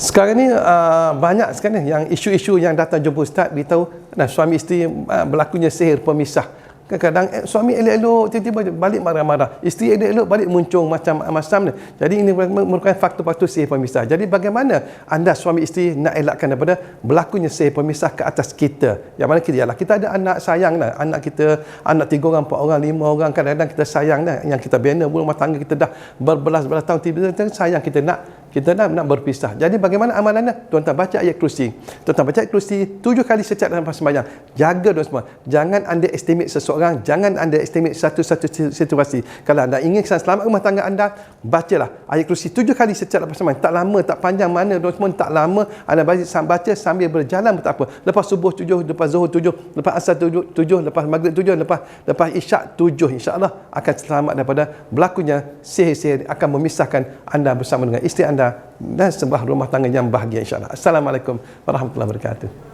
Sekarang ni banyak sekarang yang isu-isu yang datang jumpa ustaz beritahu suami isteri berlakunya sihir pemisah. Kadang-kadang suami elok-elok tiba-tiba balik marah-marah, isteri elok-elok balik muncung macam-macam ni. Jadi ini merupakan faktor-faktor sihir pemisah. Jadi bagaimana anda suami isteri nak elakkan daripada berlakunya sihir pemisah ke atas kita? Yang mana kita ada anak sayang dah, anak kita, anak 3 orang, 4 orang, 5 orang, kadang-kadang kita sayang dah, yang kita bina rumah tangga kita dah berbelas-belas tahun, tiba-tiba sayang kita nak berpisah. Jadi bagaimana amalannya? Tuan-tuan baca ayat kursi. Tuan-tuan baca ayat kursi 7 kali setiap dalam sembahyang. Jaga tuan semua. Jangan underestimate seseorang, jangan underestimate satu-satu situasi. Kalau anda ingin selamat rumah tangga anda, bacalah ayat kursi 7 kali setiap dalam sembahyang. Tak lama, tak panjang mana tuan semua, tak lama. Anda baca sambil berjalan tak apa. Lepas subuh 7, lepas zuhur 7, lepas asar 7, lepas maghrib 7, lepas isyak 7, insya-Allah akan selamat daripada berlakunya sihir-sihir akan memisahkan anda bersama dengan isteri anda dan sebuah rumah tangga yang bahagia, insya-Allah. Assalamualaikum warahmatullahi wabarakatuh.